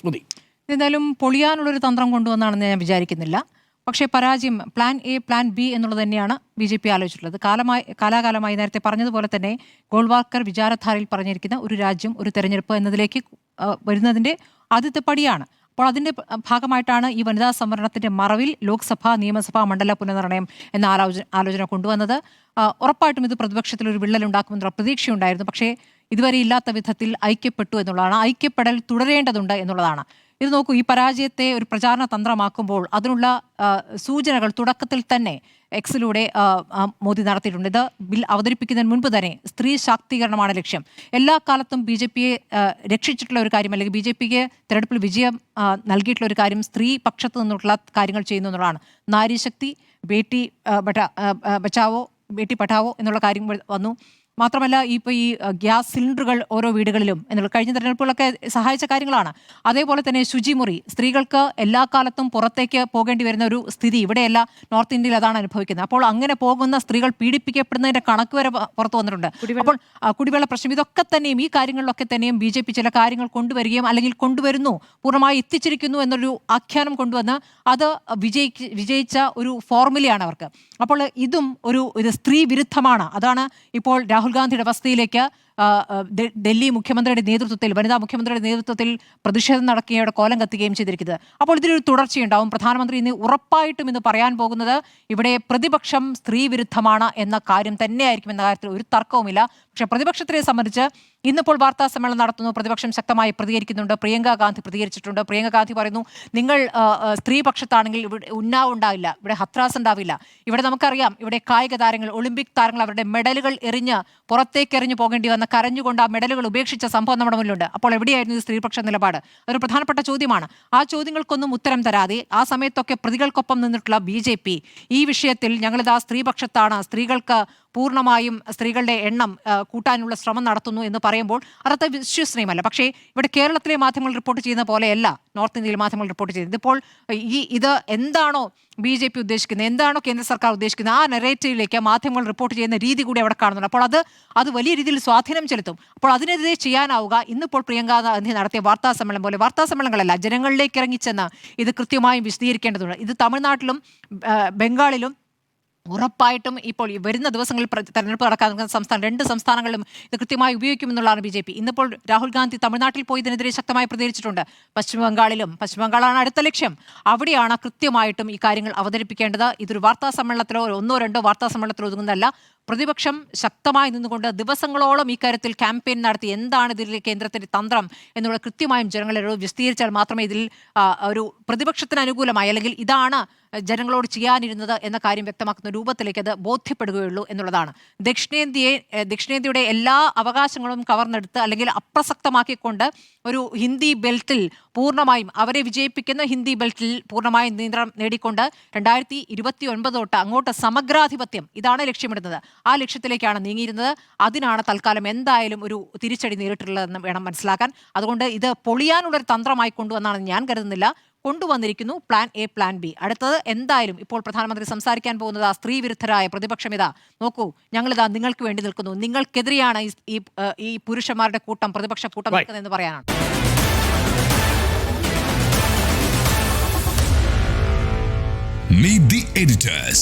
സ്മൃതി. എന്തായാലും പൊളിയാനുള്ളൊരു തന്ത്രം കൊണ്ടുവന്നാണെന്ന് ഞാൻ വിചാരിക്കുന്നില്ല. പക്ഷേ പരാജയം പ്ലാൻ എ പ്ലാൻ ബി എന്നുള്ളത് തന്നെയാണ് BJP ആലോചിച്ചിട്ടുള്ളത്. കാലാകാലമായി നേരത്തെ പറഞ്ഞതുപോലെ തന്നെ ഗോൾവാൾക്കർ വിചാരധാരയിൽ പറഞ്ഞിരിക്കുന്ന ഒരു രാജ്യം ഒരു തെരഞ്ഞെടുപ്പ് എന്നതിലേക്ക് വരുന്നതിൻ്റെ ആദ്യത്തെ പടിയാണ്. അപ്പോൾ അതിൻ്റെ ഭാഗമായിട്ടാണ് ഈ വനിതാ സംവരണത്തിൻ്റെ മറവിൽ ലോക്സഭ, നിയമസഭ, മണ്ഡല പുനർനിർണയം എന്ന ആലോചന കൊണ്ടുവന്നത്. ഉറപ്പായിട്ടും ഇത് പ്രതിപക്ഷത്തിൽ ഒരു വിള്ളലുണ്ടാക്കുമെന്നുള്ള പ്രതീക്ഷയുണ്ടായിരുന്നു. പക്ഷേ ഇതുവരെ ഇല്ലാത്ത വിധത്തിൽ ഐക്യപ്പെട്ടു എന്നുള്ളതാണ്. ഐക്യപ്പെടൽ തുടരേണ്ടതുണ്ട് എന്നുള്ളതാണ്. ഇത് നോക്കൂ, ഈ പരാജയത്തെ ഒരു പ്രചാരണ തന്ത്രമാക്കുമ്പോൾ അതിനുള്ള സൂചനകൾ തുടക്കത്തിൽ തന്നെ എക്സിലൂടെ മോദി നടത്തിയിട്ടുണ്ട്. ഇത് ബിൽ അവതരിപ്പിക്കുന്നതിന് മുൻപ് തന്നെ സ്ത്രീ ശാക്തീകരണമാണ് ലക്ഷ്യം. എല്ലാ കാലത്തും BJPയെ രക്ഷിച്ചിട്ടുള്ള ഒരു കാര്യം, അല്ലെങ്കിൽ BJPക്ക് തെരഞ്ഞെടുപ്പിൽ വിജയം നൽകിയിട്ടുള്ള ഒരു കാര്യം സ്ത്രീ പക്ഷത്തു നിന്നുള്ള കാര്യങ്ങൾ ചെയ്യുന്നു എന്നുള്ളതാണ്. നാരീശക്തി, ബേട്ടി ബച്ചാവോ ബേട്ടി പഠാവോ എന്നുള്ള കാര്യം വന്നു. മാത്രമല്ല ഇപ്പോൾ ഈ ഗ്യാസ് സിലിണ്ടറുകൾ ഓരോ വീടുകളിലും എന്നുള്ള കഴിഞ്ഞ തെരഞ്ഞെടുപ്പുകളൊക്കെ സഹായിച്ച കാര്യങ്ങളാണ്. അതേപോലെ തന്നെ ശുചിമുറി, സ്ത്രീകൾക്ക് എല്ലാ കാലത്തും പുറത്തേക്ക് പോകേണ്ടി വരുന്ന ഒരു സ്ഥിതി ഇവിടെയല്ല, നോർത്ത് ഇന്ത്യയിൽ അതാണ് അനുഭവിക്കുന്നത്. അപ്പോൾ അങ്ങനെ പോകുന്ന സ്ത്രീകൾ പീഡിപ്പിക്കപ്പെടുന്നതിൻ്റെ കണക്ക് വരെ പുറത്തു വന്നിട്ടുണ്ട്. അപ്പോൾ കുടിവെള്ള പ്രശ്നം, ഇതൊക്കെ തന്നെയും ഈ കാര്യങ്ങളിലൊക്കെ തന്നെയും BJP ചില കാര്യങ്ങൾ കൊണ്ടുവരികയും അല്ലെങ്കിൽ കൊണ്ടുവരുന്നു, പൂർണ്ണമായി എത്തിച്ചിരിക്കുന്നു എന്നൊരു ആഖ്യാനം കൊണ്ടുവന്ന് അത് വിജയിച്ച ഒരു ഫോർമുലയാണ് അവർക്ക്. അപ്പോൾ ഇതും ഇത് സ്ത്രീ വിരുദ്ധമാണ്. അതാണ് ഇപ്പോൾ രാഹുൽ ഗാന്ധിയുടെ വസതിയിലേക്ക് ഡൽഹി മുഖ്യമന്ത്രിയുടെ നേതൃത്വത്തിൽ, വനിതാ മുഖ്യമന്ത്രിയുടെ നേതൃത്വത്തിൽ പ്രതിഷേധം നടക്കുകയും കോലം കത്തുകയും ചെയ്തിരിക്കുന്നത്. അപ്പോൾ ഇതിനൊരു തുടർച്ചയുണ്ടാവും. പ്രധാനമന്ത്രി ഇന്ന് ഉറപ്പായിട്ടും ഇന്ന് പറയാൻ പോകുന്നത് ഇവിടെ പ്രതിപക്ഷം സ്ത്രീ വിരുദ്ധമാണ് എന്ന കാര്യം തന്നെയായിരിക്കും എന്ന കാര്യത്തിൽ ഒരു തർക്കവുമില്ല. പക്ഷേ പ്രതിപക്ഷത്തിനെ സംബന്ധിച്ച് ഇന്നിപ്പോൾ വാർത്താ സമ്മേളനം നടത്തുന്നു, പ്രതിപക്ഷം ശക്തമായി പ്രതികരിക്കുന്നുണ്ട്. പ്രിയങ്ക ഗാന്ധി പ്രതികരിച്ചിട്ടുണ്ട്. പ്രിയങ്ക ഗാന്ധി പറയുന്നു, നിങ്ങൾ സ്ത്രീ പക്ഷത്താണെങ്കിൽ ഇവിടെ ഉന്നാവ് ഉണ്ടാവില്ല, ഇവിടെ ഹത്രാസ് ഉണ്ടാവില്ല. ഇവിടെ നമുക്കറിയാം, ഇവിടെ കായിക താരങ്ങൾ, ഒളിമ്പിക് താരങ്ങൾ അവരുടെ മെഡലുകൾ പുറത്തേക്ക് എറിഞ്ഞു പോകേണ്ടി വന്ന, കരഞ്ഞുകൊണ്ട് ആ മെഡലുകൾ ഉപേക്ഷിച്ച സംഭവം നമ്മുടെ മുന്നിലുണ്ട്. അപ്പോൾ എവിടെയായിരുന്നു ഈ സ്ത്രീപക്ഷ നിലപാട്? അതൊരു പ്രധാനപ്പെട്ട ചോദ്യമാണ്. ആ ചോദ്യങ്ങൾക്കൊന്നും ഉത്തരം തരാതെ ആ സമയത്തൊക്കെ പ്രതികൾക്കൊപ്പം നിന്നിട്ടുള്ള BJP ഈ വിഷയത്തിൽ ഞങ്ങളിതാ സ്ത്രീപക്ഷത്താണ്, സ്ത്രീകൾക്ക് പൂർണ്ണമായും സ്ത്രീകളുടെ എണ്ണം കൂട്ടാനുള്ള ശ്രമം നടത്തുന്നു എന്ന് പറയുമ്പോൾ അതൊക്കെ വിശ്വസനീയമല്ല. പക്ഷേ ഇവിടെ കേരളത്തിലെ മാധ്യമങ്ങൾ റിപ്പോർട്ട് ചെയ്യുന്ന പോലെയല്ല നോർത്ത് ഇന്ത്യയിലെ മാധ്യമങ്ങൾ റിപ്പോർട്ട് ചെയ്യുന്നത്. ഇപ്പോൾ ഇത് എന്താണോ BJP ഉദ്ദേശിക്കുന്നത്, എന്താണോ കേന്ദ്ര സർക്കാർ ഉദ്ദേശിക്കുന്നത്, ആ നെറേറ്റീവിലേക്ക് മാധ്യമങ്ങൾ റിപ്പോർട്ട് ചെയ്യുന്ന രീതി കൂടി അവിടെ കാണുന്നുണ്ട്. അപ്പോൾ അത് വലിയ രീതിയിൽ സ്വാധീനം ചെലുത്തും. അപ്പോൾ അതിനെതിരെ ചെയ്യാനാവുക ഇന്നിപ്പോൾ പ്രിയങ്ക ഗാന്ധി നടത്തിയ വാർത്താ സമ്മേളനം പോലെ വാർത്താ സമ്മേളനങ്ങളല്ല, ജനങ്ങളിലേക്ക് ഇറങ്ങിച്ചെന്ന് ഇത് കൃത്യമായും വിശദീകരിക്കേണ്ടതുണ്ട്. ഇത് തമിഴ്നാട്ടിലും ബംഗാളിലും ഉറപ്പായിട്ടും ഇപ്പോൾ വരുന്ന ദിവസങ്ങളിൽ തെരഞ്ഞെടുപ്പ് നടക്കാൻ സംസ്ഥാനം, 2 സംസ്ഥാനങ്ങളിലും ഇത് കൃത്യമായി ഉപയോഗിക്കുമെന്നുള്ളതാണ് BJP. ഇന്നിപ്പോൾ രാഹുൽ ഗാന്ധി തമിഴ്നാട്ടിൽ പോയി ഇതിനെതിരെ ശക്തമായി പ്രതികരിച്ചിട്ടുണ്ട്. പശ്ചിമ ബംഗാളാണ് അടുത്ത ലക്ഷ്യം. അവിടെയാണ് കൃത്യമായിട്ടും ഈ കാര്യങ്ങൾ അവതരിപ്പിക്കേണ്ടത്. ഇതൊരു വാർത്താ സമ്മേളനത്തിലോ 1-2 വാർത്താ സമ്മേളനത്തിലോ ഒതുങ്ങുന്നതല്ല. പ്രതിപക്ഷം ശക്തമായി നിന്നുകൊണ്ട് ദിവസങ്ങളോളം ഇക്കാര്യത്തിൽ ക്യാമ്പയിൻ നടത്തി എന്താണ് ഇതിലെ കേന്ദ്രത്തിന്റെ തന്ത്രം എന്നുള്ള കൃത്യമായും ജനങ്ങളെ വിശദീകരിച്ചാൽ മാത്രമേ ഇതിൽ ഒരു പ്രതിപക്ഷത്തിന് അനുകൂലമായി, അല്ലെങ്കിൽ ഇതാണ് ജനങ്ങളോട് ചെയ്യാനിരുന്നത് എന്ന കാര്യം വ്യക്തമാക്കുന്ന രൂപത്തിലേക്ക് അത് ബോധ്യപ്പെടുകയുള്ളൂ എന്നുള്ളതാണ്. ദക്ഷിണേന്ത്യയുടെ എല്ലാ അവകാശങ്ങളും കവർന്നെടുത്ത് അല്ലെങ്കിൽ അപ്രസക്തമാക്കിക്കൊണ്ട് ഒരു ഹിന്ദി ബെൽറ്റിൽ പൂർണ്ണമായും അവരെ വിജയിപ്പിക്കുന്ന ഹിന്ദി ബെൽറ്റിൽ പൂർണ്ണമായും നിയന്ത്രണം നേടിക്കൊണ്ട് 2029 തൊട്ട് അങ്ങോട്ട് സമഗ്രാധിപത്യം ഇതാണ് ലക്ഷ്യമിടുന്നത്. ആ ലക്ഷ്യത്തിലേക്കാണ് നീങ്ങിയിരുന്നത്. അതിനാണ് തൽക്കാലം എന്തായാലും ഒരു തിരിച്ചടി നേരിട്ടുള്ളതെന്ന് വേണം മനസ്സിലാക്കാൻ. അതുകൊണ്ട് ഇത് പൊളിയാനുള്ളൊരു തന്ത്രമായി കൊണ്ടുവന്നാണെന്ന് ഞാൻ കരുതുന്നില്ല. കൊണ്ടുവന്നിരിക്കുന്നു പ്ലാൻ എ പ്ലാൻ ബി. അടുത്തത് എന്തായാലും ഇപ്പോൾ പ്രധാനമന്ത്രി സംസാരിക്കാൻ പോകുന്നത് ആ സ്ത്രീ വിരുദ്ധരായ പ്രതിപക്ഷം ഇതാ നോക്കൂ, ഞങ്ങളിതാ നിങ്ങൾക്ക് വേണ്ടി നിൽക്കുന്നു, നിങ്ങൾക്കെതിരെയാണ് ഈ പുരുഷന്മാരുടെ കൂട്ടം, പ്രതിപക്ഷ കൂട്ടം നിൽക്കുന്നതെന്ന് പറയാനാണ്. Meet the editors.